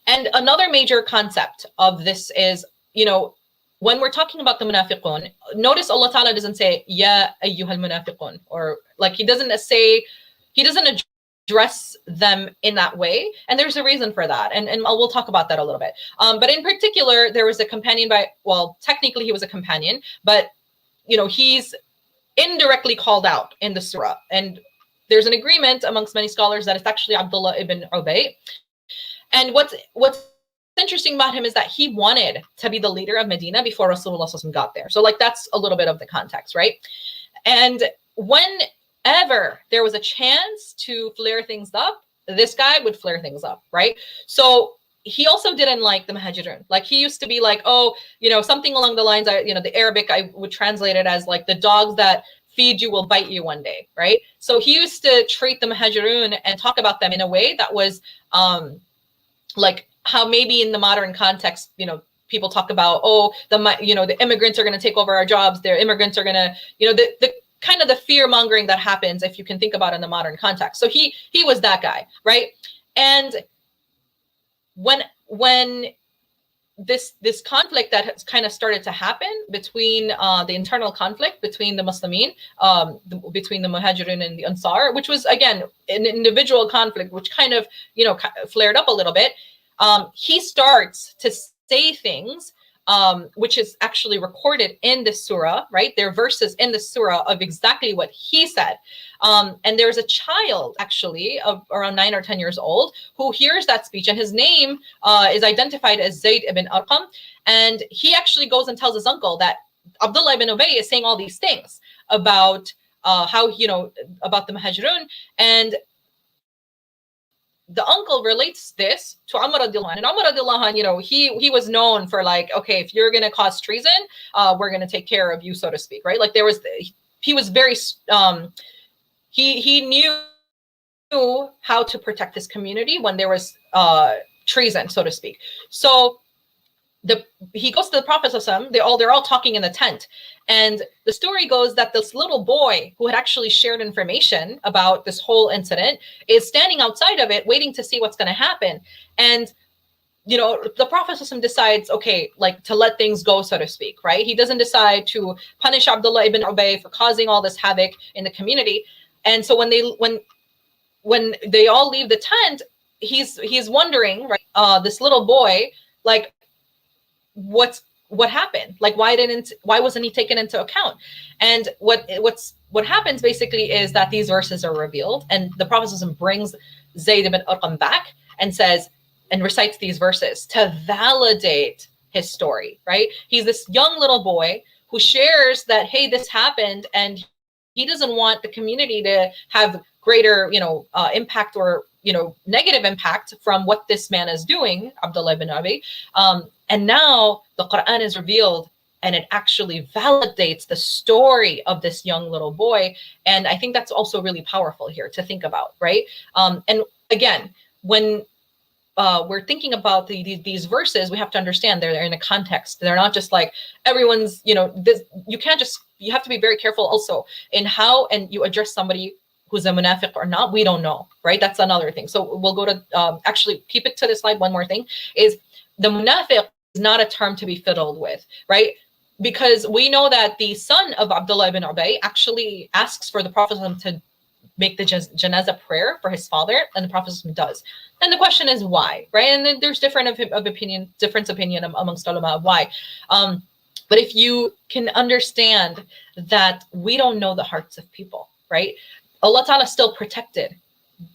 And another major concept of this is, when we're talking about the munafiqun, notice Allah Ta'ala doesn't say, Ya ayyuhal munafiqun, or like he doesn't address them in that way. And there's a reason for that. And we'll talk about that a little bit. But in particular, there was a companion technically he was a companion, but he's indirectly called out in the surah. And there's an agreement amongst many scholars that it's actually Abdullah ibn Ubay. And what's interesting about him is that he wanted to be the leader of Medina before Rasulullah got there. So like that's a little bit of the context, right? And whenever there was a chance to flare things up, this guy would flare things up, right? So he also didn't like the Muhajirun. Like he used to be like, something along the lines, the Arabic, I would translate it as like the dogs that feed you will bite you one day, right? So he used to treat the Muhajirun and talk about them in a way that was like how maybe in the modern context, people talk about, the immigrants are going to take over our jobs. The immigrants are going to, the kind of the fear mongering that happens, if you can think about it in the modern context. So he was that guy, right? And when this conflict that has kind of started to happen between the internal conflict between the Muslimin, between the Muhajirun and the Ansar, which was again an individual conflict, which kind of flared up a little bit. He starts to say things, which is actually recorded in the surah, right? There are verses in the surah of exactly what he said. And there's a child actually of around 9 or 10 years old who hears that speech, and his name is identified as Zayd ibn Arqam. And he actually goes and tells his uncle that Abdullah ibn Ubay is saying all these things about how, about the Muhajirun. And the uncle relates this to Umar radiallahu anh. And Umar radiallahu anh, he was known for like, okay, if you're going to cause treason, we're going to take care of you, so to speak, right? Like he was very, he knew how to protect his community when there was treason, so to speak. So he goes to the Prophet ﷺ, they're all talking in the tent. And the story goes that this little boy who had actually shared information about this whole incident is standing outside of it, waiting to see what's going to happen. And, the Prophet ﷺ decides, okay, like to let things go, so to speak, right? He doesn't decide to punish Abdullah ibn Ubay for causing all this havoc in the community. And so when they all leave the tent, he's wondering, right? This little boy, like, what happened? Like, why wasn't he taken into account? And what happens basically is that these verses are revealed, and the Prophet brings Zayd ibn Arqam back and says, and recites these verses to validate his story, right? He's this young little boy who shares that, hey, this happened, and he doesn't want the community to have greater, impact or, negative impact from what this man is doing, Abdullah ibn Ubay. And now the Quran is revealed, and it actually validates the story of this young little boy. And I think that's also really powerful here to think about, right? And again, when we're thinking about these verses, we have to understand they're in a context. They're not just like everyone's, you have to be very careful also in how and you address somebody who's a munafiq or not. We don't know, right? That's another thing. So we'll go to, actually keep it to the slide. One more thing is the munafiq is not a term to be fiddled with, right? Because we know that the son of Abdullah ibn Ubay actually asks for the Prophet to make the janazah prayer for his father, and the Prophet does. And the question is why, right? And then there's difference of opinion amongst ulama of why. But if you can understand that we don't know the hearts of people, right? Allah Ta'ala still protected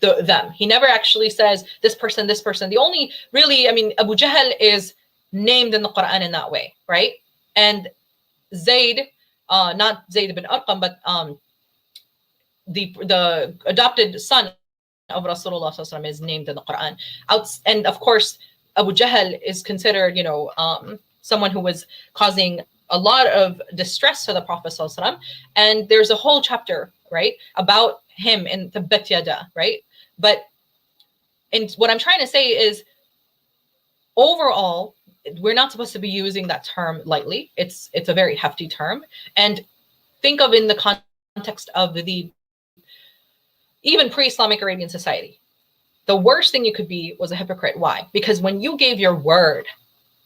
them. He never actually says this person, this person. The only really, I mean, Abu Jahl is named in the Quran in that way, right? And Zayd, not Zayd ibn Arqam, but the adopted son of Rasulullah is named in the Quran. And of course, Abu Jahl is considered, you know, someone who was causing a lot of distress to the Prophet ﷺ. And there's a whole chapter, right, about him in Tabbat Yada, right? But what I'm trying to say is, overall, we're not supposed to be using that term lightly. It's a very hefty term. And think of in the context of the even pre-Islamic Arabian society. The worst thing you could be was a hypocrite. Why? Because when you gave your word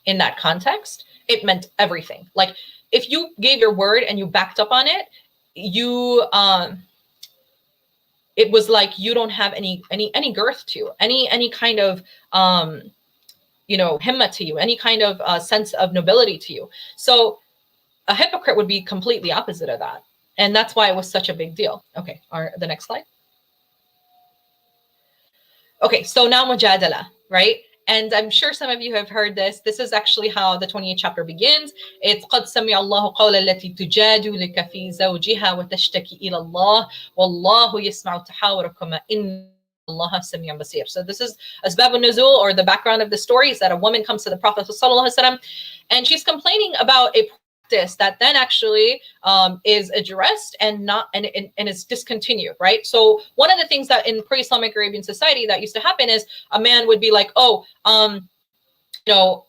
in that context, it meant everything. Like if you gave your word and you backed up on it, you it was like you don't have any girth to you, any kind of you know, himma to you, any kind of sense of nobility to you. So a hypocrite would be completely opposite of that. And that's why it was such a big deal. Okay, the next slide. Okay, so now mujadala, right? And I'm sure some of you have heard this. This is actually how the 28th chapter begins. It's قَدْ سَمِعَ اللَّهُ قَوْلَ الَّتِي تُجَادِلُكَ فِي زَوْجِهَا وَتَشْتَكِي إِلَى اللَّهِ وَاللَّهُ يَسْمَعُ تَحَاوُرَكُمَا إِنَّ اللَّهَ سَمِيعٌ بَصِيرٌ. So this is Asbab al-Nuzul, or the background of the story, is that a woman comes to the Prophet ﷺ, and she's complaining about a practice that then actually is addressed and is discontinued, right? So one of the things that in pre-Islamic Arabian society that used to happen is a man would be like, oh, you know,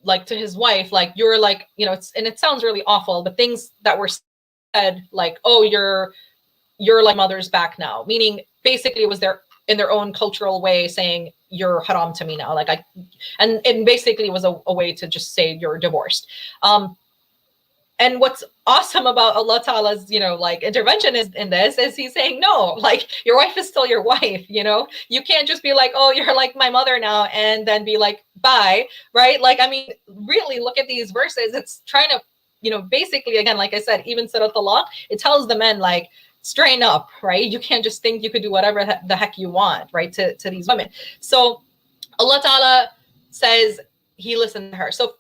like to his wife, like you're like, you know, and it sounds really awful, but things that were said like, oh, you're like mother's back now, meaning basically it was in their own cultural way saying you're haram to me now, like and basically it was a way to just say you're divorced. And what's awesome about Allah Ta'ala's, you know, like intervention is he's saying, no, like your wife is still your wife, you know, you can't just be like, oh, you're like my mother now, and then be like, bye, right? Like, I mean, really look at these verses. It's trying to, you know, basically, again, like I said, even Surat Talaq, it tells the men like, strain up, right? You can't just think you could do whatever the heck you want, right? To these women. So Allah Ta'ala says he listened to her. So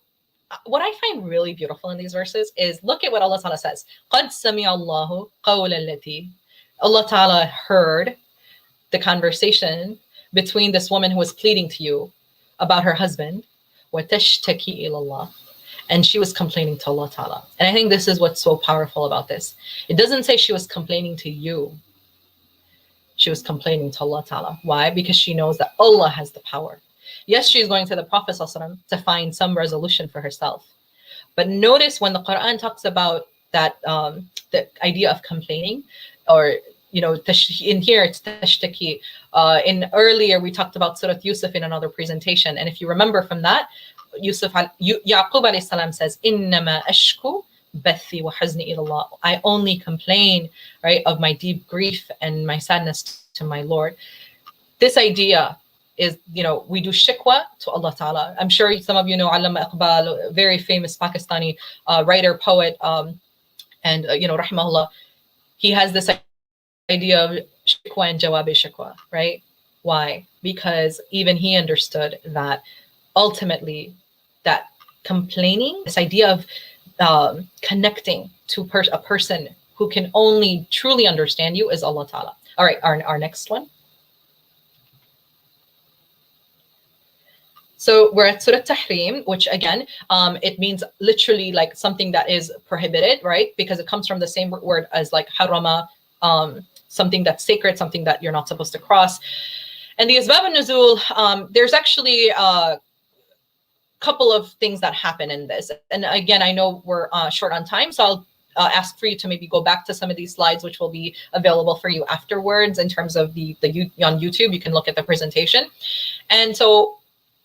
what I find really beautiful in these verses is look at what Allah Ta'ala says. قَدْ سَمِعَ اللَّهُ قَوْلَ الَّتِي. Allah Ta'ala heard the conversation between this woman who was pleading to you about her husband. وَتَشْتَكِي إِلَى اللَّهِ. And she was complaining to Allah Ta'ala. And I think this is what's so powerful about this. It doesn't say she was complaining to you. She was complaining to Allah Ta'ala. Why? Because she knows that Allah has the power. Yes, she's going to the Prophet ﷺ to find some resolution for herself. But notice when the Quran talks about that, the idea of complaining, or, you know, in here it's tashtaki. In earlier, we talked about Surat Yusuf in another presentation. And if you remember from that, Yaqub alayhi salam says, "Innama ashku bathi wa hazni ila Allah." I only complain, right, of my deep grief and my sadness to my Lord. This idea is, you know, we do shikwa to Allah Ta'ala. I'm sure some of you know Allama Iqbal, a very famous Pakistani writer, poet, and you know, rahimahullah. He has this idea of shikwa and jawab shikwa, right? Why? Because even he understood that ultimately that complaining, this idea of connecting to a person who can only truly understand you, is Allah Ta'ala. All right, our next one. So we're at Surah Tahrim, which again, it means literally like something that is prohibited, right? Because it comes from the same word as like harama, something that's sacred, something that you're not supposed to cross. And the Asbab al-Nuzul, there's actually a couple of things that happen in this. And again, I know we're short on time, so I'll ask for you to maybe go back to some of these slides, which will be available for you afterwards in terms of on YouTube. You can look at the presentation. And so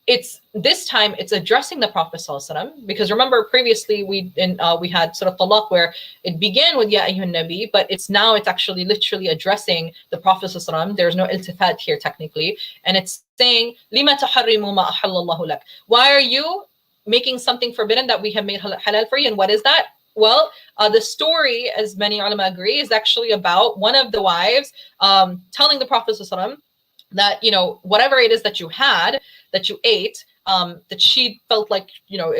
it's this time it's addressing the Prophet ﷺ, because remember previously we had Surah Talaq where it began with Ya Ayyuhan Nabi, but it's actually literally addressing the Prophet ﷺ. There's no iltifat here technically, and it's saying Lima tuharrimu ma ahallallahu lak. Why are you making something forbidden that we have made halal for you? And what is that? Well, the story, as many ulama agree, is actually about one of the wives telling the Prophet ﷺ that, you know, whatever it is that you had, that you ate, that she felt like, you know,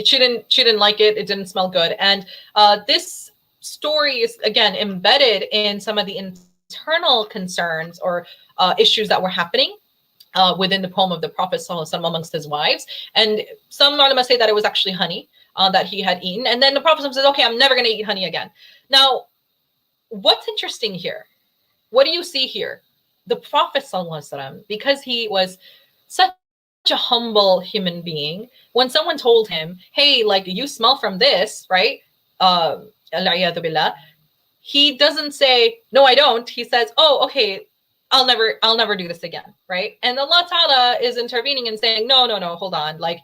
she didn't like it. It didn't smell good. And this story is, again, embedded in some of the internal concerns or issues that were happening within the poem of the Prophet ﷺ amongst his wives. And some ulama say that it was actually honey that he had eaten. And then the Prophet says, okay, I'm never going to eat honey again. Now, what's interesting here? What do you see here? The Prophet ﷺ, because he was such a humble human being, when someone told him, hey, like, you smell from this, right? He doesn't say, no, I don't. He says, oh, okay, I'll never do this again, right? And Allah Ta'ala is intervening and saying, no, hold on. Like,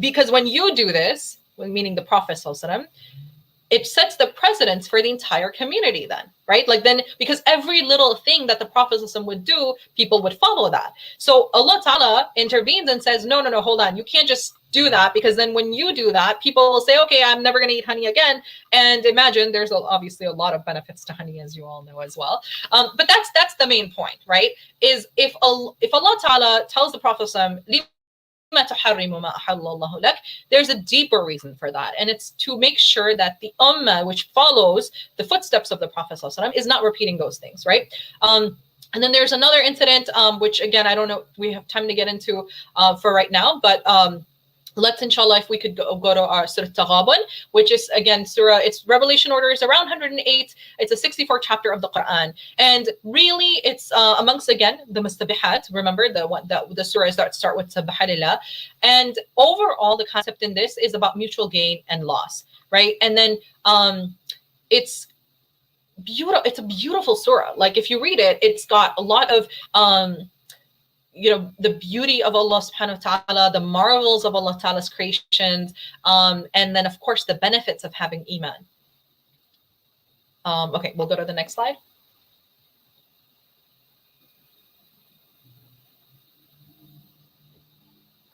because when you do this, meaning the Prophet ﷺ, it sets the precedence for the entire community then, right? Like then, because every little thing that the Prophet ﷺ would do, people would follow that. So Allah Ta'ala intervenes and says, no, hold on. You can't just do that, because then when you do that, people will say, okay, I'm never going to eat honey again. And imagine there's obviously a lot of benefits to honey, as you all know as well. But that's the main point, right? Is if Allah Ta'ala tells the Prophet ﷺ, there's a deeper reason for that, and it's to make sure that the ummah, which follows the footsteps of the Prophet ﷺ, is not repeating those things, right? And then there's another incident, which again, I don't know we have time to get into for right now, but let's, inshallah, if we could go to our Surah Taghabun, which is, again, surah, its revelation order is around 108. It's a 64th chapter of the Quran. And really, it's amongst, again, the mustabihat. Remember, the surahs that start with Subhanallah. And overall, the concept in this is about mutual gain and loss, right? And then it's beautiful. It's a beautiful surah. Like, if you read it, it's got a lot of you know, the beauty of Allah subhanahu wa ta'ala, the marvels of Allah ta'ala's creations, and then of course the benefits of having iman. Okay, we'll go to the next slide.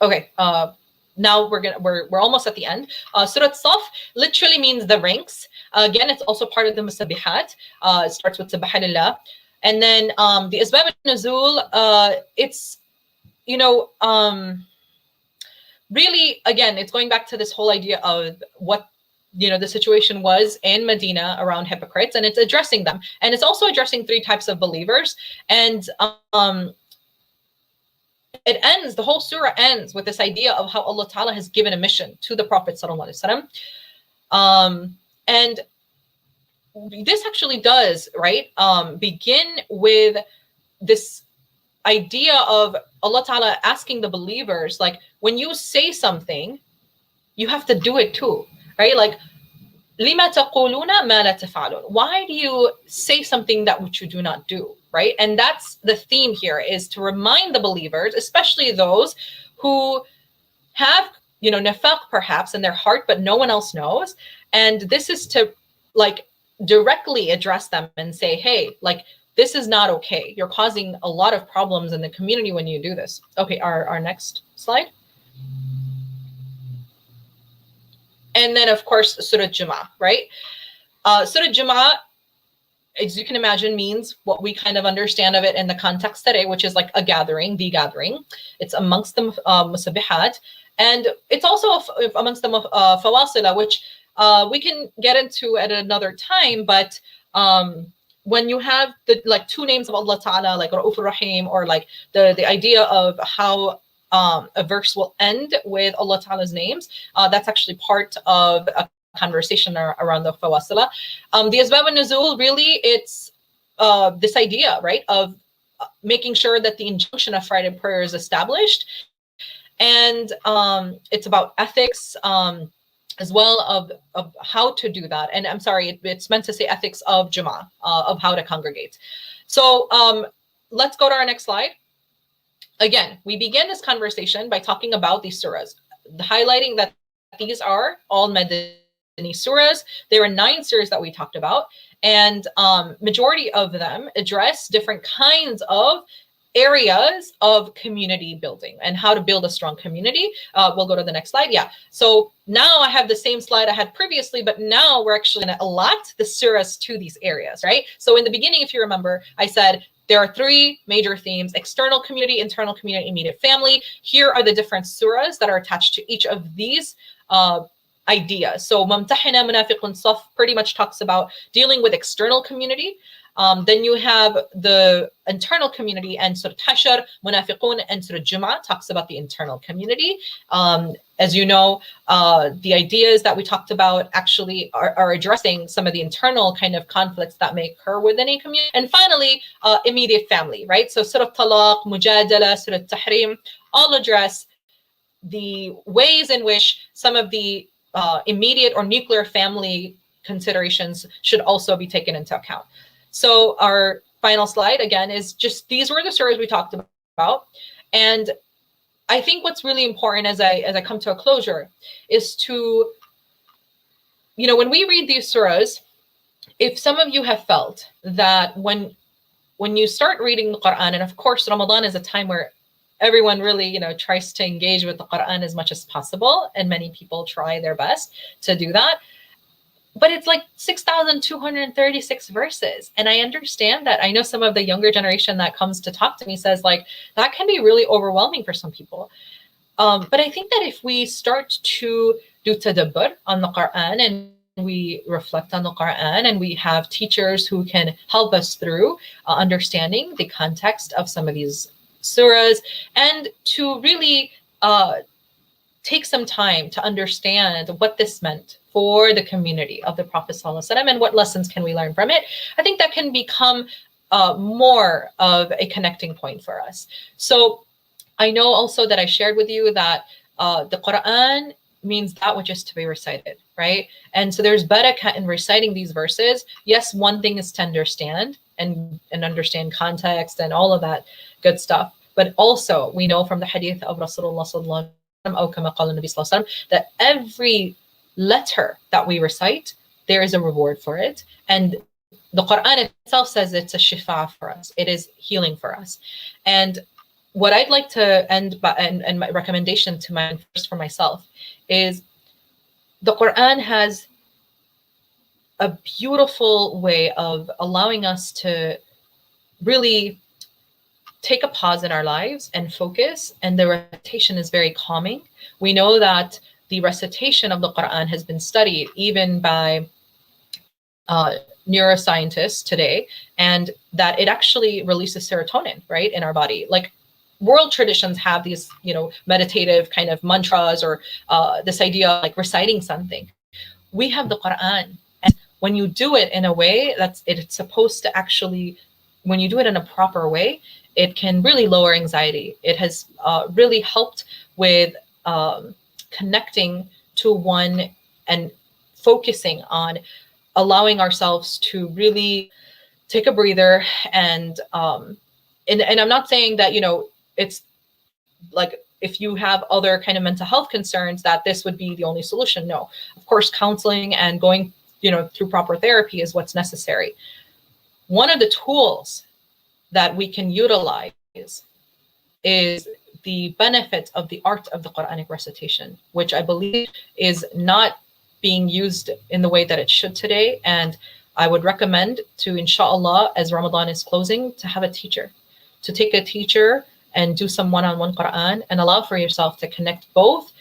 Okay, now we're almost at the end. Surat Saf literally means the ranks. Again, it's also part of the musabihat. It starts with Subhanallah. And then the Asbab al-Nuzul, it's, you know, really, again, it's going back to this whole idea of what, you know, the situation was in Medina around hypocrites, and it's addressing them. And it's also addressing three types of believers. And it ends, the whole surah ends with this idea of how Allah Ta'ala has given a mission to the Prophet Sallallahu Alaihi Wasallam. And this actually does, right, begin with this idea of Allah Ta'ala asking the believers, like, when you say something, you have to do it too, right? Like, لِمَا تَقُولُونَ مَا لَا تَفْعَلُونَ. Why do you say something that which you do not do, right? And that's the theme here, is to remind the believers, especially those who have, you know, nifaq perhaps in their heart, but no one else knows. And this is to, like, directly address them and say, hey, like, this is not okay. You're causing a lot of problems in the community when you do this. Okay, our next slide. And then, of course, Surah Jumu'ah, right? Surah Jumu'ah, as you can imagine, means what we kind of understand of it in the context today, which is like a gathering, the gathering. It's amongst the musabihat. And it's also amongst the fawasila, which we can get into at another time. But when you have the, like, two names of Allah Ta'ala, like Ra'uf Rahim, or like the idea of how a verse will end with Allah Ta'ala's names, that's actually part of a conversation around the fawasila. The Asbab al-Nuzul, really, it's this idea, right, of making sure that the injunction of Friday prayer is established. And it's about ethics, as well, of how to do that. And I'm sorry, it's meant to say ethics of Jumu'ah, of how to congregate. So let's go to our next slide. Again, we begin this conversation by talking about these surahs, highlighting that these are all Madani surahs. There are 9 surahs that we talked about, and majority of them address different kinds of areas of community building and how to build a strong community. We'll go to the next slide. Yeah. So now I have the same slide I had previously, but now we're actually going to allot the surahs to these areas, right? So in the beginning, if you remember, I said there are three major themes: external community, internal community, immediate family. Here are the different surahs that are attached to each of these ideas. So Mumtahina Munafiqun Saf pretty much talks about dealing with external community. Then you have the internal community, and Surat Hashr, Munafiqun, and Surat Jum'ah talks about the internal community. As you know, the ideas that we talked about actually are addressing some of the internal kind of conflicts that may occur within a community. And finally, immediate family, right? So Surat Talaq, Mujadala, Surat Tahrim all address the ways in which some of the immediate or nuclear family considerations should also be taken into account. So our final slide, again, is just these were the surahs we talked about. And I think what's really important as I come to a closure is to, you know, when we read these surahs, if some of you have felt that when you start reading the Quran, and of course, Ramadan is a time where everyone really, you know, tries to engage with the Quran as much as possible, and many people try their best to do that. But it's like 6,236 verses. And I understand that. I know some of the younger generation that comes to talk to me says, like, that can be really overwhelming for some people. But I think that if we start to do tadabbur on the Quran, and we reflect on the Quran, and we have teachers who can help us through understanding the context of some of these surahs, and to really take some time to understand what this meant for the community of the Prophet ﷺ and what lessons can we learn from it, I think that can become more of a connecting point for us. So I know also that I shared with you that the Quran means that which is to be recited, right? And so there's barakah in reciting these verses. Yes, one thing is to understand and understand context and all of that good stuff. But also we know from the Hadith of Rasulallah sallallahu alaihi wasallam that every letter that we recite, there is a reward for it. And the Quran itself says it's a shifa for us. It is healing for us. And what I'd like to end by, and my recommendation to my first for myself, is the Quran has a beautiful way of allowing us to really take a pause in our lives and focus. And the recitation is very calming. We know that the recitation of the Quran has been studied even by neuroscientists today, and that it actually releases serotonin, right, in our body. Like, world traditions have these, you know, meditative kind of mantras, or this idea of like reciting something. We have the Quran, and when you do it in a way it's supposed to actually, when you do it in a proper way, it can really lower anxiety. It has really helped with connecting to one and focusing on allowing ourselves to really take a breather. And I'm not saying that, you know, it's like if you have other kind of mental health concerns that this would be the only solution. No, of course, counseling and going, you know, through proper therapy is what's necessary. One of the tools that we can utilize is the benefit of the art of the Quranic recitation, which I believe is not being used in the way that it should today. And I would recommend to, inshallah, as Ramadan is closing, to have a teacher, to take a teacher and do some one-on-one Quran, and allow for yourself to connect both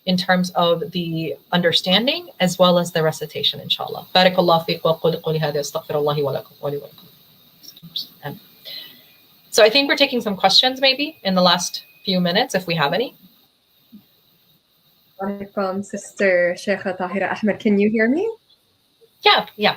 in terms of the understanding as well as the recitation, inshallah. Barakallahu feek wa quli hadha astaghfirullahi wa lakum wa li wa lakum. So I think we're taking some questions maybe in the last few minutes, if we have any. From Sister Sheikha Tahera Ahmed, can you hear me? Yeah.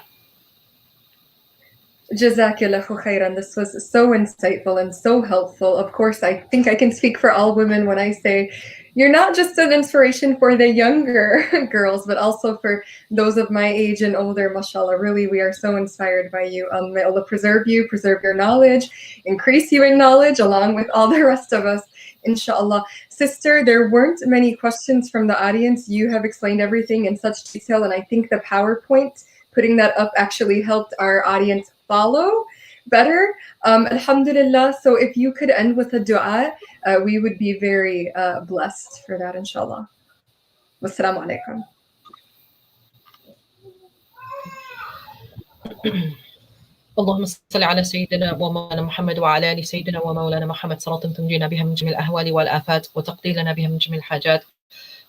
Jazakallahu khairan. This was so insightful and so helpful. Of course, I think I can speak for all women when I say you're not just an inspiration for the younger girls, but also for those of my age and older, mashallah. Really, we are so inspired by you. May Allah preserve you, preserve your knowledge, increase you in knowledge, along with all the rest of us, inshallah. Sister, there weren't many questions from the audience. You have explained everything in such detail, and I think the PowerPoint, putting that up, actually helped our audience follow. better. Alhamdulillah. So if you could end with a dua, we would be very blessed for that, inshallah. Wassalamu alaikum. اللهم صل على سيدنا ومولانا محمد وعلى آل سيدنا ومولانا محمد صلاة تنجينا بها من جميع الأهوال والآفات وتقضي لنا بها من جميع الحاجات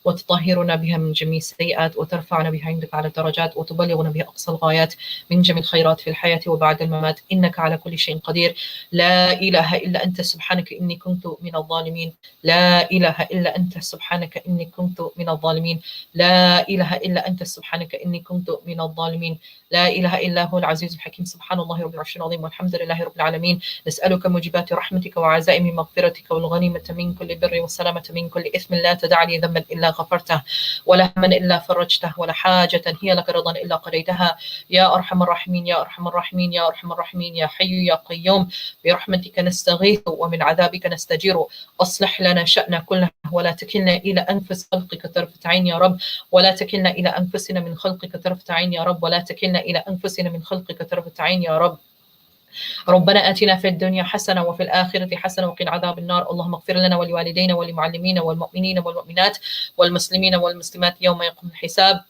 وتطهرنا بها من جميع السيئات وترفعنا بها عندك على الدرجات وتبلغنا بها أقصى الغايات من جميع الخيرات في الحياة وبعد الممات إنك على كل شيء قدير. لا إله إلا أنت سبحانك إني كنت من الظالمين. لا إله إلا أنت سبحانك إني كنت من الظالمين. لا إله إلا أنت سبحانك إني كنت من الظالمين. لا إله إلا هو العزيز الحكيم. سبحان الله رب العرش العظيم والحمد لله رب العالمين. نسألك موجبات رحمتك وعزائم مغفرتك والغنيمة من كل بر والسلامة من كل إثم لا تدع لي ذنبا إلا غفرته ولا هما إلا فرجته ولا حاجة هي لك رضا إلا قضيتها يا أرحم الراحمين يا أرحم الراحمين يا أرحم الراحمين يا حي يا قيوم برحمتك نستغيث ومن عذابك نستجير. أصلح لنا شأن كله ولا تكلنا إلى أنفس خلقك طرفة عين يا رب ولا تكلنا إلى أنفسنا من خلقك طرفة عين يا رب ولا تكلنا إلى أنفسنا من خلقك طرفة عين يا رب. ربنا آتنا في الدنيا حسنة وفي الآخرة حسنة وقنا عذاب النار. اللهم اغفر لنا ولوالدينا ولمعلمينا والمؤمنين والمؤمنات والمسلمين والمسلمات يوم يقوم الحساب.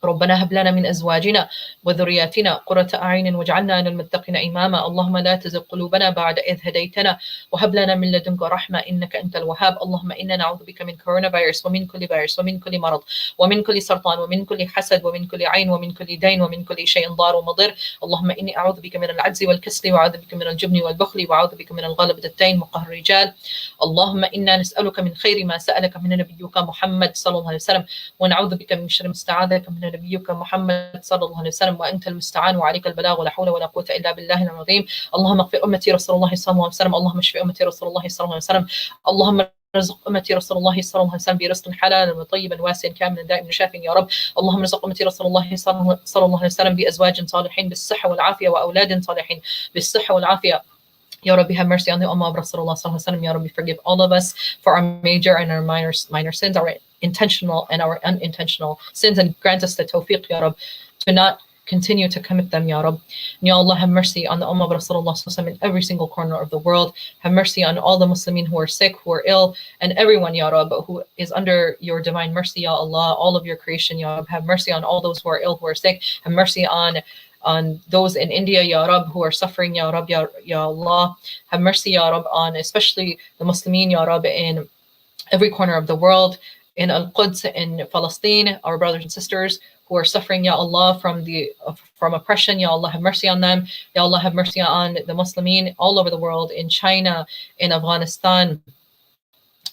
ربنا هب لنا من أزواجنا وذرياتنا قرة أعين واجعلنا للمتقين إماما. اللهم لا تزغ قلوبنا بعد إذ هديتنا وهب لنا من لدنك رحمة إنك أنت الوهاب. اللهم إنا نعوذ بك من كورونا فيروس ومن كل فيروس ومن كل مرض ومن كل سرطان ومن كل حسد ومن كل عين ومن كل دين ومن كل شيء ضار ومضر. اللهم إني أعوذ بك من العجز والكسل وأعوذ بك من الجبن والبخل وأعوذ بك من الغلبة الدين وقهر الرجال. اللهم إنا نسألك من خير ما سألك من نبيك محمد صلى الله عليه وسلم ونعوذ بك من شر ما استعاذك من نبيك محمد صلى الله عليه وسلم وأنت المستعان وعليك البلاغ ولا حول ولا قوة إلا بالله العظيم. اللهم اغفر أمتي رسول الله صلى الله عليه وسلم. اللهم اشف أمتي رسول الله صلى الله عليه وسلم. اللهم رزق أمتي رسول الله صلى الله عليه وسلم برزق حلال وطيبا واسعا كاملا دائما شافيا يا رب. اللهم رزق أمتي رسول الله صلى الله عليه وسلم بأزواج صالحين بالصحة والعافية وأولاد صالحين بالصحة والعافية. Ya Rabbi, have mercy on the Ummah of Rasulullah sallallahu alaihi wasallam. Ya Rabbi, forgive all of us for our major and our minor sins, our intentional and our unintentional sins, and grant us the tawfiq, Ya Rabbi, to not continue to commit them, Ya Rabbi. And Ya Allah, have mercy on the Ummah of Rasulullah sallallahu alaihi wasallam in every single corner of the world. Have mercy on all the Muslimin who are sick, who are ill, and everyone, Ya Rabbi, who is under your divine mercy, Ya Allah, all of your creation, Ya Rabbi. Have mercy on all those who are ill, who are sick. Have mercy on those in India, Ya Rab, who are suffering, Ya Rab, Ya Allah. Have mercy, Ya Rab, on especially the Muslimin, Ya Rab, in every corner of the world, in Al-Quds, in Palestine, our brothers and sisters who are suffering, Ya Allah, from oppression. Ya Allah, have mercy on them. Ya Allah, have mercy on the Muslimin all over the world, in China, in Afghanistan,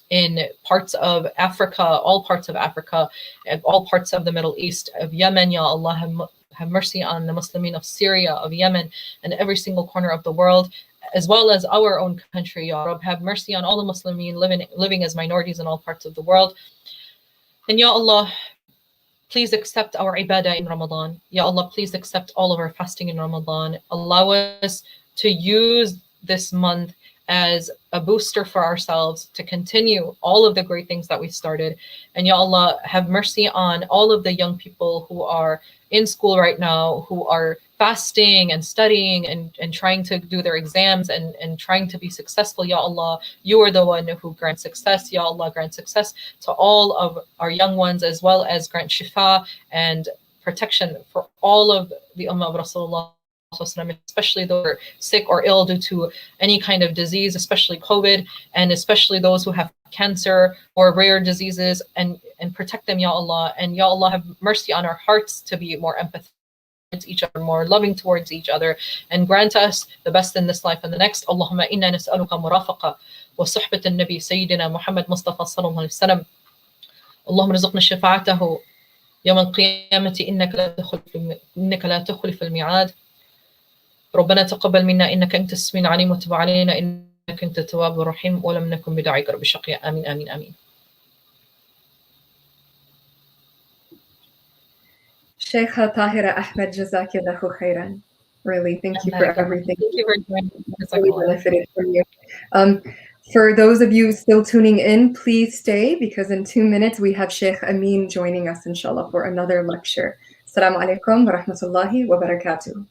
in parts of Africa, all parts of Africa, and all parts of the Middle East, of Yemen. Ya Allah, have mercy on the Muslimin of Syria, of Yemen, and every single corner of the world, as well as our own country, Ya Rab. Have mercy on all the Muslimin living as minorities in all parts of the world. And Ya Allah, please accept our ibadah in Ramadan. Ya Allah, please accept all of our fasting in Ramadan. Allow us to use this month as a booster for ourselves to continue all of the great things that we started. And Ya Allah, have mercy on all of the young people who are in school right now, who are fasting and studying and trying to do their exams and trying to be successful. Ya Allah, you are the one who grants success. Ya Allah, grant success to all of our young ones, as well as grant shifa and protection for all of the Ummah of Rasulullah, especially those who are sick or ill due to any kind of disease, especially COVID, and especially those who have cancer or rare diseases, and protect them, Ya Allah. And Ya Allah, have mercy on our hearts to be more empathetic towards each other, more loving towards each other, and grant us the best in this life and the next. Allahumma inna nas'aluka murafaqa wa suhbat al-nabi Sayyidina Muhammad Mustafa sallallahu alayhi wa sallam. Allahumma rizqna shafa'atahu yawm al-qiyamati innaka la tukhlifu al-mi'ad. ربنا تقبل منا إنك أنت السميع العليم وتب علينا إنك أنت التواب الرحيم ولم نكن بدعائك رب شقيا. آمين آمين آمين. Sheikha Tahera Ahmed, Jazakillahu khairan. Really, thank you for everything. Thank you for joining us. Really benefited from you. For those of you still tuning in, please stay, because in 2 minutes we have Sheikh Amin joining us, inshallah, for another lecture. Assalamu alaikum wa rahmatullahi wa barakatuh.